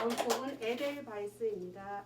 다음 곡은 에델바이스입니다.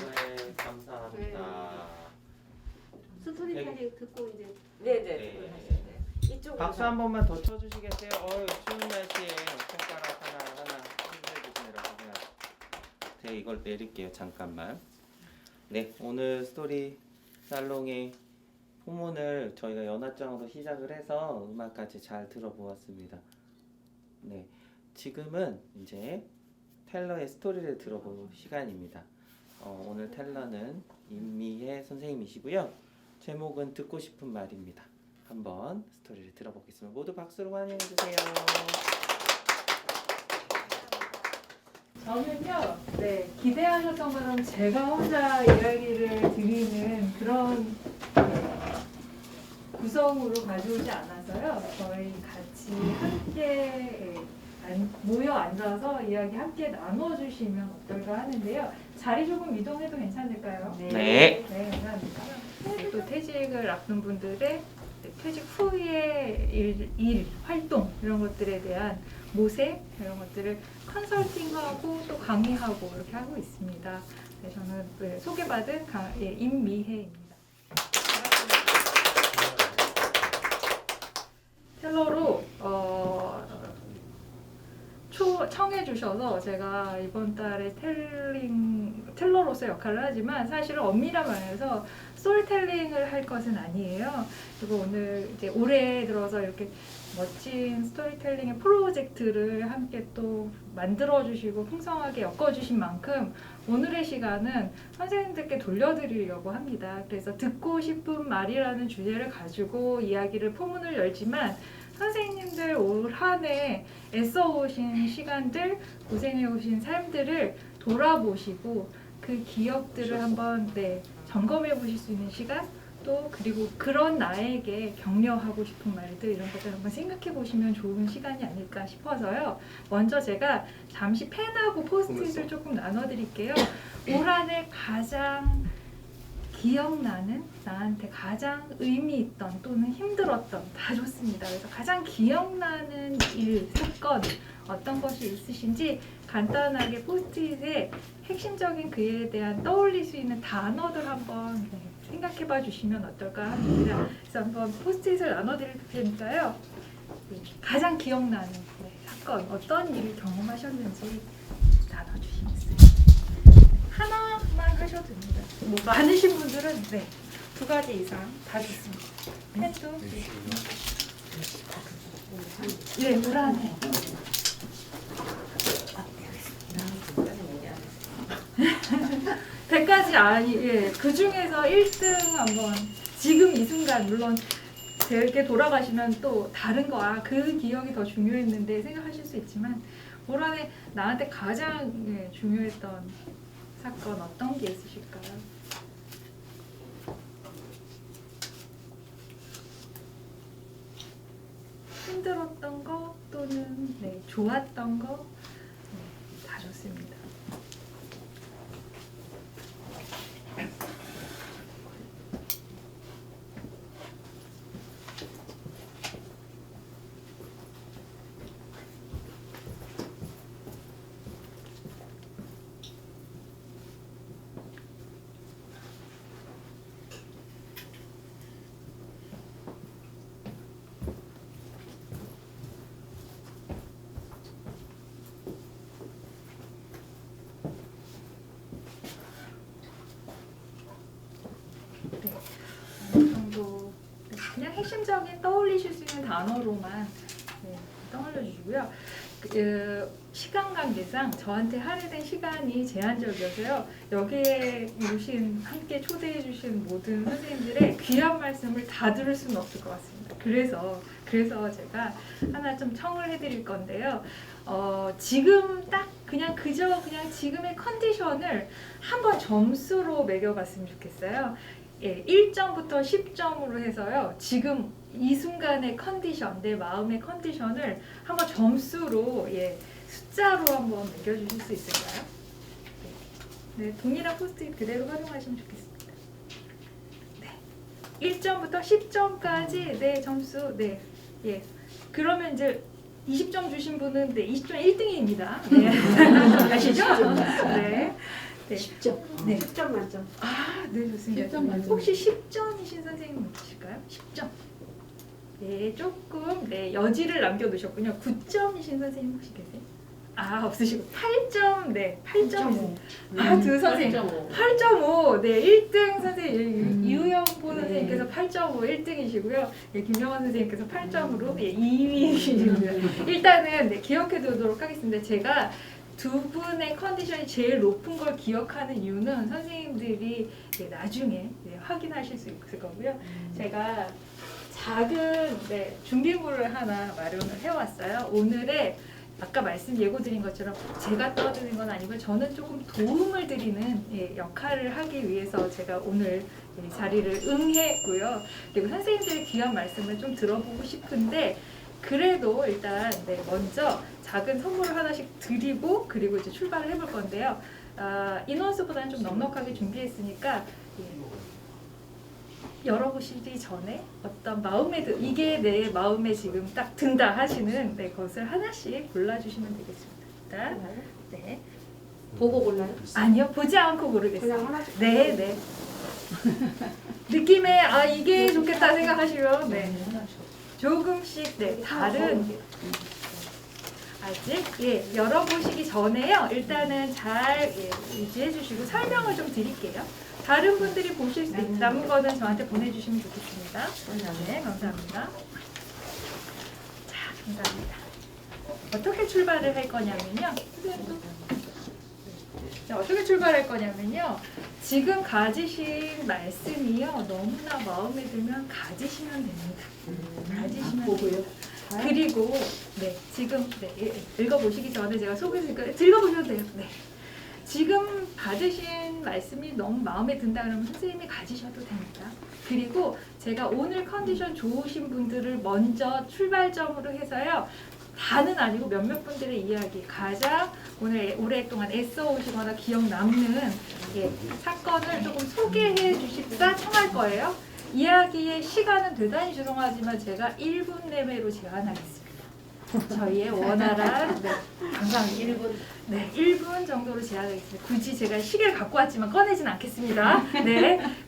네, 감사합니다. 스토리텔링 듣고 이제 네네. 네. 하셨네요. 이쪽으로 박수 한 번만 더 쳐주시겠어요? 추운 날씨에 손가락 하나 힘내주시느라 고생. 제가 이걸 내릴게요. 잠깐만. 네, 오늘 스토리 살롱의 포문을 저희가 연화장으로 시작을 해서 음악까지 잘 들어보았습니다. 네, 지금은 이제 텔러의 스토리를 들어볼 시간입니다. 오늘 텔러는 임미혜 선생님이시고요. 제목은 듣고 싶은 말입니다. 한번 스토리를 들어보겠습니다. 모두 박수로 환영해주세요. 저는요, 네, 기대하셨던 것처럼 제가 혼자 이야기를 드리는 그런 구성으로 가져오지 않아서요. 저희 같이 함께 모여 앉아서 이야기 함께 나눠주시면 어떨까 하는데요. 자리 조금 이동해도 괜찮을까요? 네. 네, 감사합니다. 또 퇴직을 앞둔 분들의 퇴직 후의 일, 활동 이런 것들에 대한 모색 이런 것들을 컨설팅하고 또 강의하고 이렇게 하고 있습니다. 네, 저는 소개받은 임미혜입니다. 텔러로 청해 주셔서 제가 이번 달에 텔러로서 역할을 하지만 사실은 엄밀한 말해서 스토리텔링을 할 것은 아니에요. 그리고 오늘 이제 올해 들어서 이렇게 멋진 스토리텔링의 프로젝트를 함께 또 만들어 주시고 풍성하게 엮어 주신 만큼 오늘의 시간은 선생님들께 돌려드리려고 합니다. 그래서 듣고 싶은 말이라는 주제를 가지고 이야기를 포문을 열지만 선생님들 올 한 해 애써오신 시간들, 고생해오신 삶들을 돌아보시고 그 기억들을 한번 점검해 보실 수 있는 시간, 또 그리고 그런 나에게 격려하고 싶은 말들 이런 것들 한번 생각해 보시면 좋은 시간이 아닐까 싶어서요. 먼저 제가 잠시 펜하고 포스트잇을 조금 나눠드릴게요. 올 한 해 가장 기억나는, 나한테 가장 의미 있던 또는 힘들었던 다 좋습니다. 그래서 가장 기억나는 일, 사건 어떤 것이 있으신지 간단하게 포스트잇에 핵심적인 그에 대한 떠올릴 수 있는 단어들 한번 생각해 봐 주시면 어떨까 합니다. 그래서 한번 포스트잇을 나눠드릴 테니까요. 가장 기억나는 사건, 어떤 일을 경험하셨는지 나눠주시겠어요? 하나만 하셔도 됩니다. 뭐 많으신 분들은 2가지 이상 다 좋습니다. 펜도 올 한 해. 100가지 그 중에서 1등 한번 지금 이 순간 물론 되게 돌아가시면 또 다른 거, 그 기억이 더 중요했는데 생각하실 수 있지만 올 한해 나한테 가장 중요했던 사건 어떤 게 있으실까요? 힘들었던 거 또는 좋았던 거, 다 좋습니다. 어느 정도 그냥 핵심적인 떠올리실 수 있는 단어로만 떠올려 주시고요. 시간 관계상 저한테 할애된 시간이 제한적이어서요. 여기에 오신 함께 초대해 주신 모든 선생님들의 귀한 말씀을 다 들을 수는 없을 것 같습니다. 그래서 제가 하나 좀 청을 해드릴 건데요. 지금 딱 그냥 지금의 컨디션을 한번 점수로 매겨봤으면 좋겠어요. 1점부터 10점으로 해서요. 지금 이 순간의 컨디션, 내 마음의 컨디션을 한번 점수로 숫자로 한번 매겨주실 수 있을까요? 네, 동일한 포스트잇 그대로 활용하시면 좋겠습니다. 네, 1점부터 10점까지 네 점수 그러면 이제 20점 주신 분은 20점 1등입니다. 네. 아시죠? 네. 10점. 네. 10점 만점. 네, 좋습니다. 10점 만점. 혹시 10점이신 선생님 있으실까요? 10점. 네, 조금 여지를 남겨두셨군요. 9점이신 선생님 혹시 계세요? 없으시고 8점, 8점 있습니다. 두 선생님 8.5, 1등 선생님 이우영보 선생님께서 8.5 1등이시고요. 김영원 선생님께서 8점으로 2위이십니다. 일단은 기억해두도록 하겠습니다. 제가 두 분의 컨디션이 제일 높은 걸 기억하는 이유는 선생님들이 나중에 확인하실 수 있을 거고요. 제가 작은 준비물을 하나 마련을 해왔어요. 오늘의 아까 예고드린 것처럼 제가 떠드는 건 아니고 저는 조금 도움을 드리는 역할을 하기 위해서 제가 오늘 자리를 응했고요. 그리고 선생님들의 귀한 말씀을 좀 들어보고 싶은데 그래도 일단 먼저 작은 선물을 하나씩 드리고 그리고 이제 출발을 해볼 건데요. 인원수보다는 좀 넉넉하게 준비했으니까 열어보시기 전에 어떤 이게 내 마음에 지금 딱 든다 하시는 것을 하나씩 골라주시면 되겠습니다. 네. 보고 골라요? 아니요, 보지 않고 고르겠습니다. 그냥 하나씩. 네. 느낌에 이게 좋겠다 생각하시면 조금씩 다른 아직 열어보시기 전에요. 일단은 잘 유지해 주시고 설명을 좀 드릴게요. 다른 분들이 보실 수 있는 거는 저한테 보내주시면 좋겠습니다. 네, 감사합니다. 자, 감사합니다. 어떻게 출발을 할 거냐면요. 어떻게 출발할 거냐면요. 지금 가지신 말씀이요. 너무나 마음에 들면 가지시면 됩니다. 가지시면 되고요. 그리고 지금 읽어보시기 전에 제가 소개해드릴까 읽어보셔도 돼요. 지금 받으신 말씀이 너무 마음에 든다 그러면 선생님이 가지셔도 됩니다. 그리고 제가 오늘 컨디션 좋으신 분들을 먼저 출발점으로 해서요. 다는 아니고 몇몇 분들의 이야기, 가장 오랫동안 애써 오시거나 기억 남는 사건을 조금 소개해 주십사 청할 거예요. 이야기의 시간은 대단히 죄송하지만 제가 1분 내외로 제한하겠습니다. 저희의 원활한 감사합니다. 1분 정도로 제한하겠습니다. 굳이 제가 시계를 갖고 왔지만 꺼내진 않겠습니다.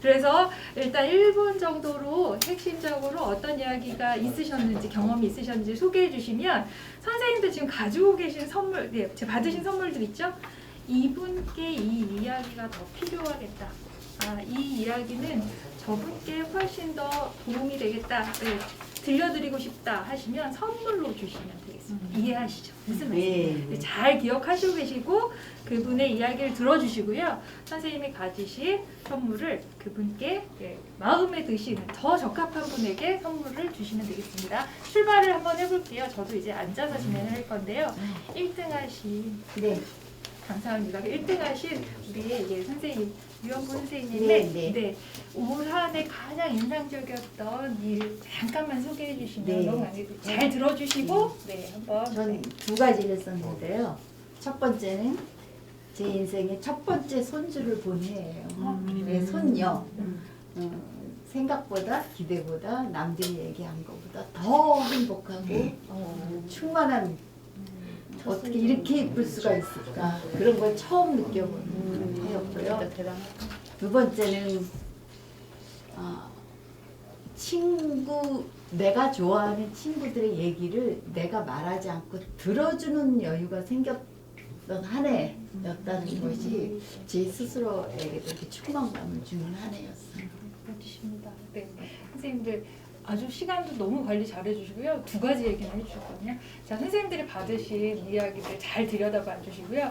그래서 일단 1분 정도로 핵심적으로 어떤 이야기가 있으셨는지 경험이 있으셨는지 소개해 주시면 선생님들 지금 가지고 계신 선물, 받으신 선물들 있죠? 이분께 이 이야기가 더 필요하겠다. 이 이야기는 저분께 훨씬 더 도움이 되겠다. 들려드리고 싶다 하시면 선물로 주시면 되겠습니다. 이해하시죠? 무슨 말씀인지 네. 잘 기억하시고 계시고 그분의 이야기를 들어주시고요. 선생님이 가지신 선물을 그분께 마음에 드시는 더 적합한 분에게 선물을 주시면 되겠습니다. 출발을 한번 해볼게요. 저도 이제 앉아서 진행을 할 건데요. 1등 하신 네. 감사합니다. 1등 하신 우리 선생님 유영구 선생님의 네. 올 한 해 가장 인상적이었던 일 잠깐만 소개해 주시면 네. 너무 잘 들어주시고 한번 저는 두 가지를 썼는데요. 첫 번째는 제 인생의 첫 번째 손주를 본 해예요. 네, 손녀. 생각보다 기대보다 남들이 얘기한 것보다 더 행복하고 충만한 어떻게 이렇게 예쁠 수가 있을까 그런 걸 처음 느껴본 해였고요. 두 번째는 내가 좋아하는 친구들의 얘기를 내가 말하지 않고 들어주는 여유가 생겼던 한 해였다는 것이 제 스스로에게도 이렇게 충만감을 주는 한 해였어요. 해주십니다. 네, 선생님들 아주 시간도 너무 관리 잘 해주시고요. 두 가지 얘기는 해주셨거든요. 자, 선생님들이 받으신 이야기들 잘 들여다봐 주시고요.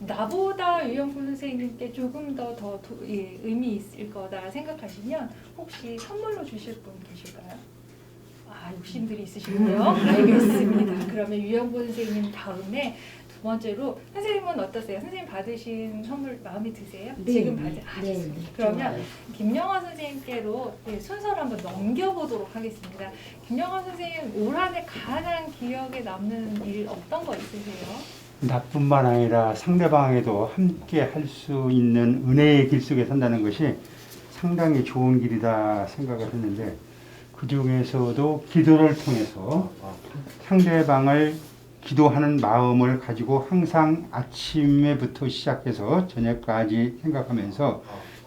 나보다 유영구 선생님께 조금 더 의미 있을 거다 생각하시면 혹시 선물로 주실 분 계실까요? 욕심들이 있으시고요. 알겠습니다. 그러면 유영구 선생님 다음에 두 번째로 선생님은 어떠세요? 선생님 받으신 선물 마음에 드세요? 네. 지금 네. 그러면 좋아요. 김영하 선생님께로 순서를 한번 넘겨보도록 하겠습니다. 김영하 선생님 올 한 해 가장 기억에 남는 일 어떤 거 있으세요? 나뿐만 아니라 상대방에도 함께 할 수 있는 은혜의 길 속에 산다는 것이 상당히 좋은 길이다 생각을 했는데 그 중에서도 기도를 통해서 상대방을 기도하는 마음을 가지고 항상 아침에부터 시작해서 저녁까지 생각하면서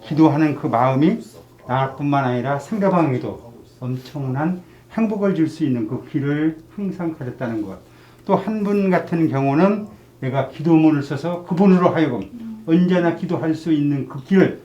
기도하는 그 마음이 나뿐만 아니라 상대방에게도 엄청난 행복을 줄 수 있는 그 길을 항상 가졌다는 것. 또 한 분 같은 경우는 내가 기도문을 써서 그분으로 하여금 언제나 기도할 수 있는 그 길을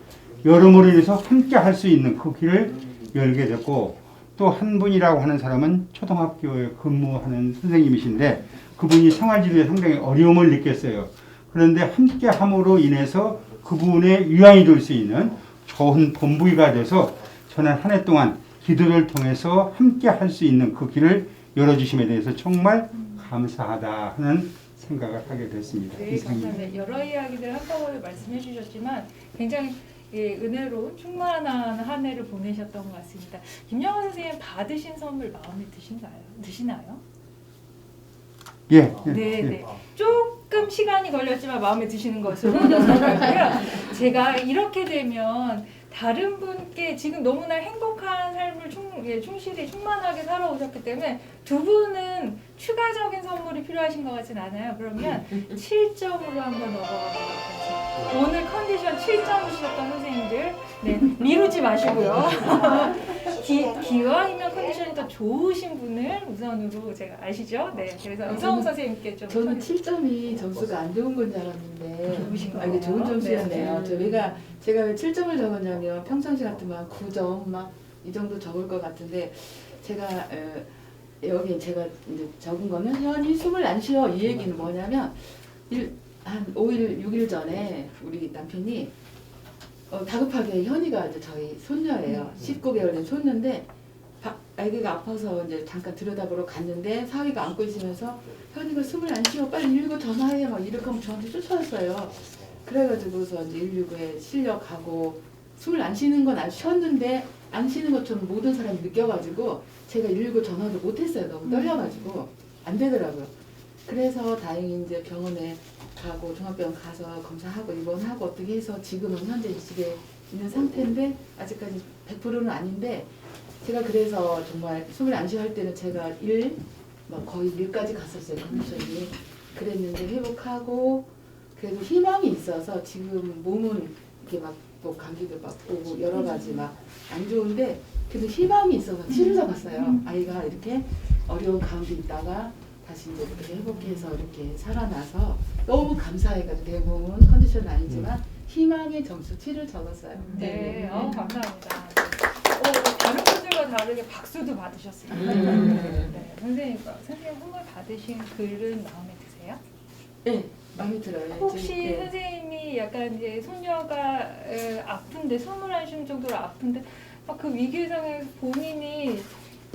여러모로 인해서 함께 할 수 있는 그 길을 열게 됐고 또 한 분이라고 하는 사람은 초등학교에 근무하는 선생님이신데 그분이 생활지도에 상당히 어려움을 느꼈어요. 그런데 함께 함으로 인해서 그분의 위안이 될 수 있는 좋은 본보기가 돼서 저는 한 해 동안 기도를 통해서 함께 할 수 있는 그 길을 열어주심에 대해서 정말 감사하다 하는 생각을 하게 됐습니다. 네, 감사합니다. 여러 이야기들 한꺼번에 말씀해 주셨지만 굉장히 은혜로운 충만한 한 해를 보내셨던 것 같습니다. 김영하 선생님 받으신 선물 마음에 드시나요? 예. 네. 조금 시간이 걸렸지만 마음에 드시는 것으로 넘어가고요. 제가 이렇게 되면 다른 분께 지금 너무나 행복한 삶을 충실히 충만하게 살아오셨기 때문에 두 분은 추가적인 선물이 필요하신 것 같진 않아요. 그러면 7점으로 한번 넘어가보도록 하겠습니다. 오늘 컨디션 7점 주셨던 선생님들 미루지 마시고요. 기왕이면 컨디션이 더 좋으신 분을 우선으로 제가 아시죠? 네, 그래서 이성훈 선생님께 좀 저는 7점이 점수가 안 좋은 건 줄 알았는데 좋으신 거예요. 이게 좋은 점수였네요. 네. 제가 왜 7점을 적었냐면 평상시 같으면 9점 막 이 정도 적을 것 같은데 제가 여기 제가 이제 적은 거는 현이 숨을 안 쉬어 이 얘기는 뭐냐면 한 5일 6일 전에 우리 남편이 다급하게 현이가 이제 저희 손녀예요. 19개월 된 손녀인데 아기가 아파서 이제 잠깐 들여다보러 갔는데 사위가 안고 있으면서 현이가 숨을 안 쉬어 빨리 119 전화해 막 이렇게 하면 저한테 쫓아왔어요. 그래가지고서 이제 119에 실려가고 숨을 안 쉬는 건 안 쉬었는데 안 쉬는 것처럼 모든 사람이 느껴가지고 제가 119 전화도 못했어요. 너무 떨려가지고 안 되더라고요. 그래서 다행히 이제 병원에 가고 종합병원 가서 검사하고 입원하고 어떻게 해서 지금은 현재 집에 있는 상태인데 아직까지 100%는 아닌데 제가 그래서 정말 숨을 안 쉬어 할 때는 제가 거의 일까지 갔었어요. 컨디션이. 그랬는데 회복하고 그래도 희망이 있어서 지금 몸은 이렇게 막 뭐 감기도 막 오고 여러 가지 막 안 좋은데 그래도 희망이 있어서 치료를 받았어요. 아이가 이렇게 어려운 가운데 있다가 다시 이제 이렇게 회복해서 이렇게 살아나서 너무 감사해가지고 내 몸은 컨디션은 아니지만 희망의 점수 7을 적었어요. 네, 감사합니다. 다른 분들과 선생님과 다르게 박수도 받으셨어요. 네, 선생님 선물 받으신 글은 마음에 드세요? 네, 마음에 들어요. 혹시 지금, 네. 선생님이 약간 이제 손녀가 아픈데 스물한 정도로 아픈데 막 그 위기 상황에서 본인이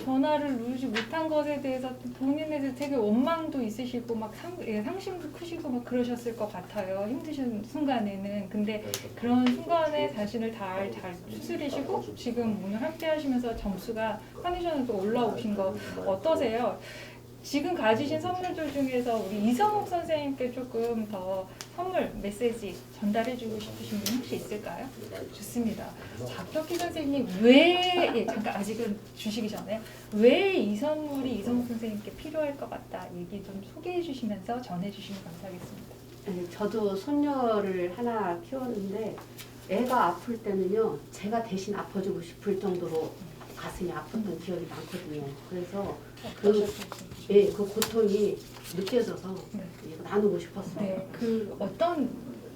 전화를 누르지 못한 것에 대해서 본인에서 되게 원망도 있으시고 막 상심도 크시고 막 그러셨을 것 같아요. 힘드신 순간에는. 근데 그런 순간에 자신을 잘 추스리시고 지금 오늘 함께 하시면서 점수가 컨디션에서 올라오신 거 어떠세요? 지금 가지신 선물들 중에서 우리 이성욱 선생님께 조금 더 선물 메시지 전달해주고 싶으신 분 혹시 있을까요? 좋습니다. 박덕희 선생님 잠깐 아직은 주시기 전에 왜 이 선물이 이성욱 선생님께 필요할 것 같다 얘기 좀 소개해 주시면서 전해 주시면 감사하겠습니다. 네, 저도 손녀를 하나 키웠는데 애가 아플 때는요 제가 대신 아파주고 싶을 정도로 가슴이 아팠던 기억이 많거든요. 그래서 그 고통이 느껴져서 이거 나누고 싶었어요. 네, 그 어떤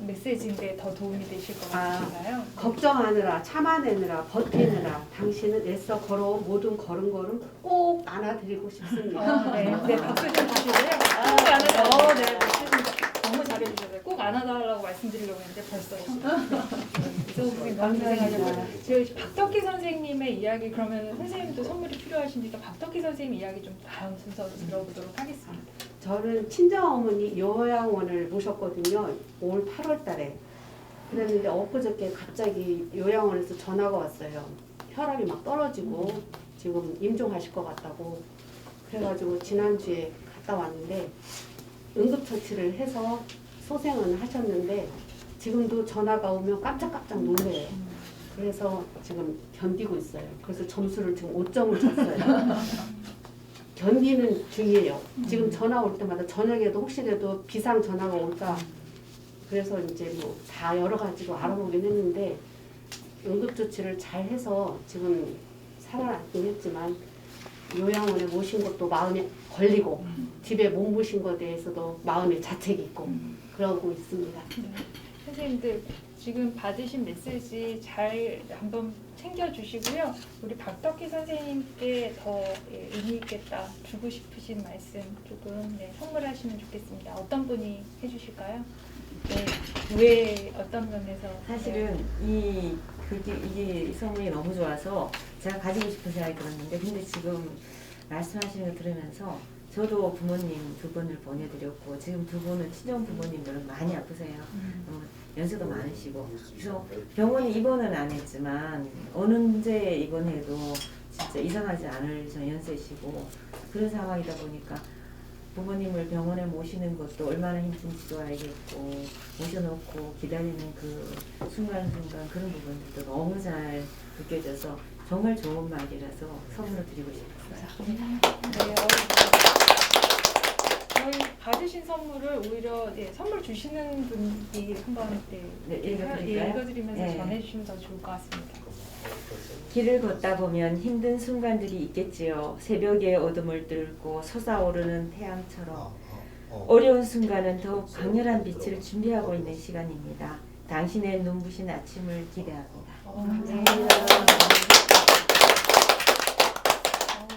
메시지인데 더 도움이 되실 것 같으신가요? 걱정하느라 참아내느라 버티느라 당신은 애써 걸어온 모든 걸음걸음 꼭 안아드리고 싶습니다. 네, 네, 박수 좀 주시고요. 꼭 안아달라고, 네, 맞습니다. 너무 잘해주셨어요. 꼭 안아달라고 말씀드리려고 했는데 벌써 이성욱 선생님 너무 고생하셨고 지금 박덕희 선생님의 이야기 그러면 선생님도 선물이 필요하시니까 박덕희 선생님 이야기 좀 다음 순서로 들어보도록 하겠습니다. 저는 친정어머니 요양원을 모셨거든요. 올 8월 달에. 그랬는데 엊그저께 갑자기 요양원에서 전화가 왔어요. 혈압이 막 떨어지고 지금 임종하실 것 같다고. 그래가지고 지난주에 갔다 왔는데 응급처치를 해서 소생은 하셨는데 지금도 전화가 오면 깜짝깜짝 놀래요. 그래서 지금 견디고 있어요. 그래서 점수를 지금 5점을 줬어요. 견디는 중이에요. 지금 전화 올 때마다 저녁에도 혹시라도 비상 전화가 올까 그래서 이제 뭐 다 여러 가지로 알아보긴 했는데 응급조치를 잘 해서 지금 살아났긴 했지만 요양원에 모신 것도 마음에 걸리고 집에 못 모신 것에 대해서도 마음에 자책이 있고 그러고 있습니다. 네. 선생님들 지금 받으신 메시지 잘 한번 챙겨주시고요. 우리 박덕희 선생님께 더 의미 있겠다 주고 싶으신 말씀 조금 선물하시면 좋겠습니다. 어떤 분이 해주실까요? 네, 왜 어떤 면에서? 사실은 이게 선물이 너무 좋아서 제가 가지고 싶은 생각이 들었는데 근데 지금 말씀하시는 거 들으면서 저도 부모님 두 분을 보내드렸고 지금 두 분은 친정 부모님들은 많이 아프세요. 연세도 많으시고 그래서 병원에 입원은 안 했지만 어느 문제에 입원해도 진짜 이상하지 않을 연세시고 그런 상황이다 보니까 부모님을 병원에 모시는 것도 얼마나 힘든지도 알겠고 모셔놓고 기다리는 그 순간순간 그런 부분들도 너무 잘 느껴져서 정말 좋은 말이라서 선물을 드리고 싶었어요. 네, 저희 받으신 선물을 오히려 선물 주시는 분이 한번 읽어드릴까요? 읽어드리면서 네. 전해주시면 더 좋을 것 같습니다. 길을 걷다 보면 힘든 순간들이 있겠지요. 새벽의 어둠을 뚫고 솟아오르는 태양처럼 어려운 순간은 더욱 강렬한 빛을 준비하고 있는 시간입니다. 당신의 눈부신 아침을 기대합니다. 감사합니다.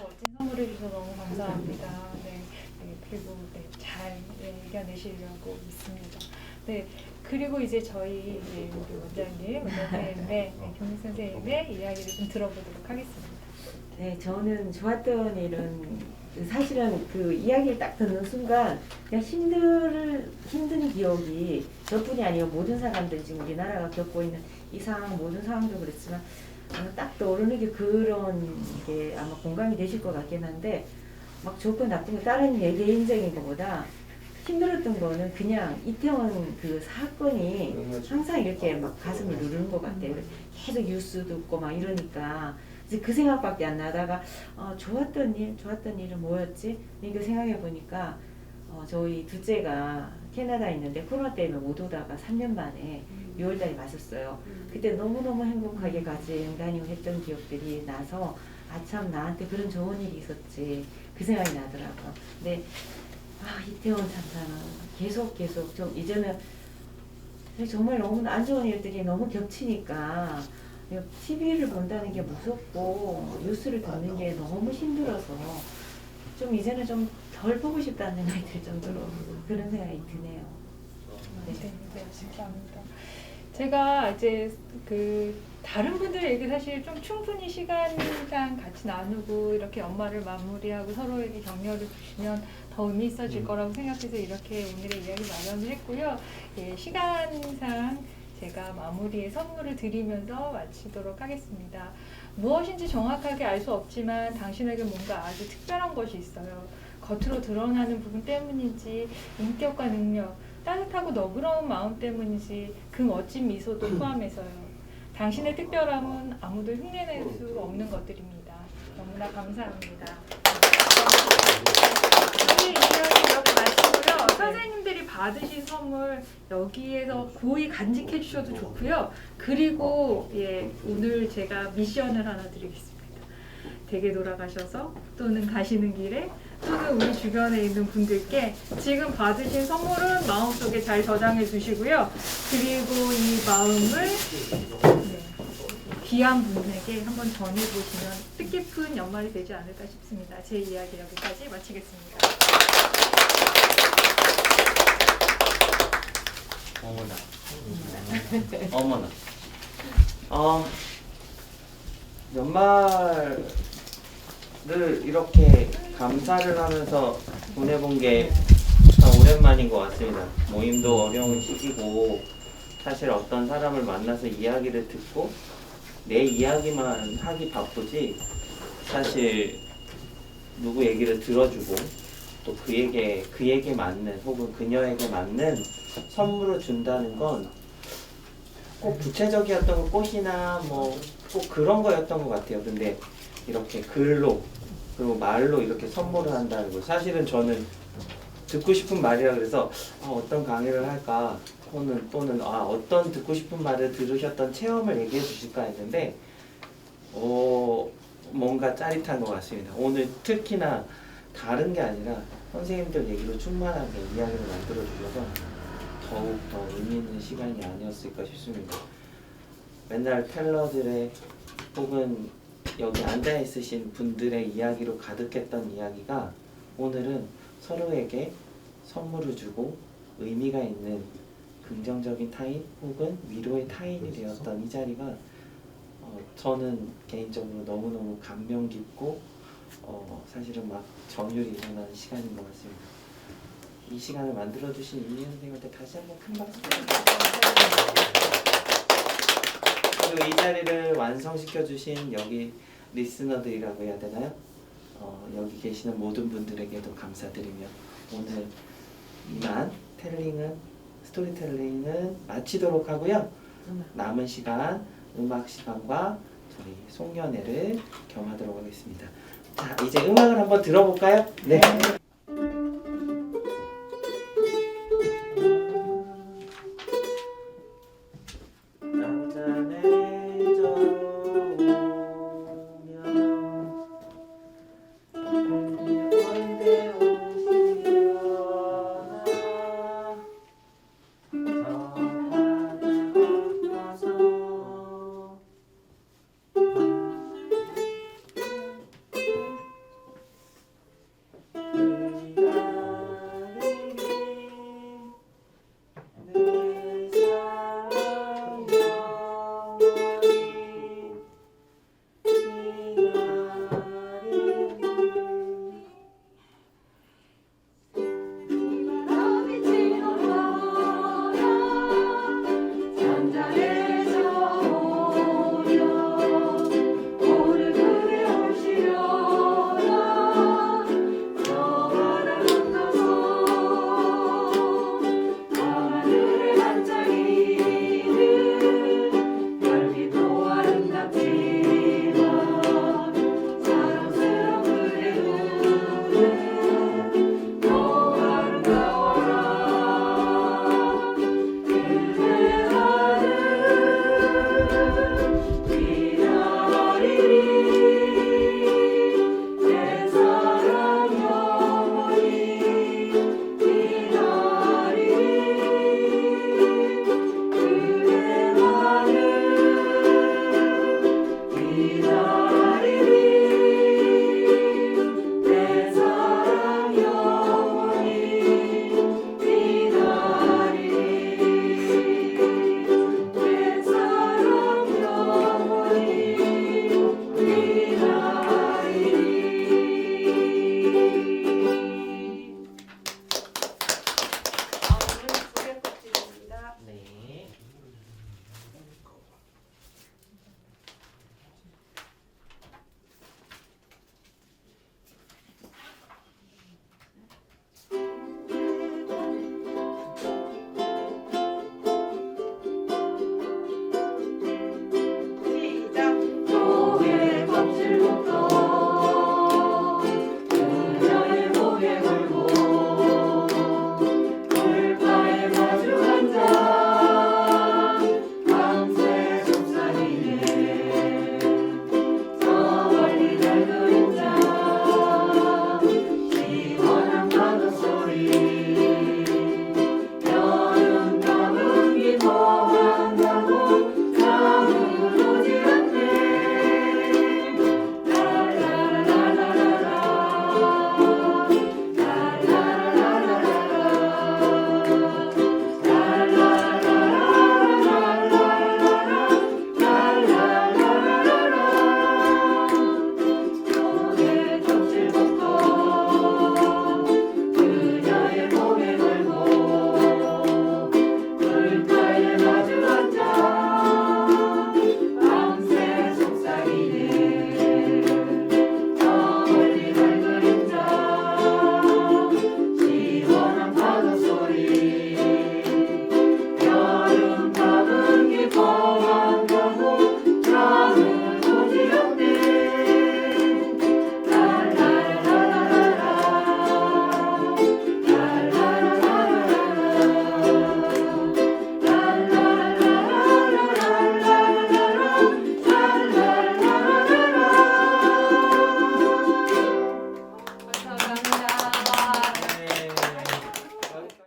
멋진 선물해 주셔서 너무 감사합니다. 네, 그리고 잘 이겨내시려고 믿습니다. 네, 그리고 이제 저희 우리 원장님, 선생님의 교육 선생님의 이야기를 좀 들어보도록 하겠습니다. 네, 저는 좋았던 일은 사실은 그 이야기를 딱 듣는 순간 그냥 힘든 기억이 저뿐이 아니고 모든 사람들 지금 우리나라가 겪고 있는 이 상황 모든 상황도 그렇지만 딱 떠오르는 게 그런 게 아마 공감이 되실 것 같긴 한데 막 좋고 나쁜 거 다른 개인적인 것보다 힘들었던 거는 그냥 이태원 그 사건이 항상 이렇게 막 가슴을 누르는 것 같아요. 계속 뉴스 듣고 막 이러니까 이제 그 생각밖에 안 나다가 좋았던 일은 뭐였지? 이거 생각해 보니까 저희 둘째가 캐나다에 있는데 코로나 때문에 못 오다가 3년 만에 6월달에 왔었어요. 그때 너무너무 행복하게 같이 다니고 했던 기억들이 나서 참 나한테 그런 좋은 일이 있었지 그 생각이 나더라고요. 근데 이태원 참사는 계속 좀 이제는 정말 너무 안 좋은 일들이 너무 겹치니까 TV를 본다는 게 무섭고 뉴스를 듣는 게 너무 힘들어서 좀 이제는 좀 덜 보고 싶다는 생각이 들 정도로 그런 생각이 드네요. 네, 네, 감사합니다. 제가 이제 그 다른 분들에게 사실 좀 충분히 시간상 같이 나누고 이렇게 연말을 마무리하고 서로에게 격려를 주시면 더 의미 있어질 거라고 생각해서 이렇게 오늘의 이야기 마련을 했고요. 예, 시간상 제가 마무리에 선물을 드리면서 마치도록 하겠습니다. 무엇인지 정확하게 알 수 없지만 당신에게 뭔가 아주 특별한 것이 있어요. 겉으로 드러나는 부분 때문인지 인격과 능력, 따뜻하고 너그러운 마음 때문인지 그 멋진 미소도 포함해서요. 당신의 특별함은 아무도 흉내낼 수 없는 것들입니다. 너무나 감사합니다. 오늘 이야기 이렇게 마치고요. 선생님들이 받으신 선물 여기에서 고이 간직해 주셔도 좋고요. 그리고 예, 오늘 제가 미션을 하나 드리겠습니다. 댁에 돌아가셔서 또는 가시는 길에 또는 우리 주변에 있는 분들께 지금 받으신 선물은 마음속에 잘 저장해 두시고요. 그리고 이 마음을 귀한 분에게 한번 전해보시면 뜻깊은 연말이 되지 않을까 싶습니다. 제 이야기 여기까지 마치겠습니다. 어머나. 연말을 이렇게 감사를 하면서 보내본 게 참 오랜만인 것 같습니다. 모임도 어려운 시기고 사실 어떤 사람을 만나서 이야기를 듣고 내 이야기만 하기 바쁘지 사실 누구 얘기를 들어주고 또 그에게 맞는 혹은 그녀에게 맞는 선물을 준다는 건 꼭 구체적이었던 거 꽃이나 뭐 꼭 그런 거였던 것 같아요. 근데 이렇게 글로 그리고 말로 이렇게 선물을 한다는 거 사실은 저는 듣고 싶은 말이라 그래서 어떤 강의를 할까 또는 어떤 듣고 싶은 말을 들으셨던 체험을 얘기해 주실까 했는데 뭔가 짜릿한 것 같습니다. 오늘 특히나 다른 게 아니라 선생님들 얘기로 충만하게 이야기를 만들어 주셔서 더욱 더 의미 있는 시간이 아니었을까 싶습니다. 맨날 텔러들의 혹은 여기 앉아 있으신 분들의 이야기로 가득했던 이야기가 오늘은 서로에게 선물을 주고 의미가 있는 긍정적인 타인 혹은 위로의 타인이 되었던 이 자리가 저는 개인적으로 너무너무 감명 깊고 사실은 막 정율이 일어나는 시간인 것 같습니다. 이 시간을 만들어주신 이미 선생님한테 다시 한번 큰 박수 부탁드립니다. 그리고 이 자리를 완성시켜주신 여기 리스너들이라고 해야 되나요? 여기 계시는 모든 분들에게도 감사드리며 오늘 이만 스토리텔링은 마치도록 하고요. 남은 시간 음악 시간과 저희 송년회를 겸하도록 하겠습니다. 자, 이제 음악을 한번 들어볼까요? 네.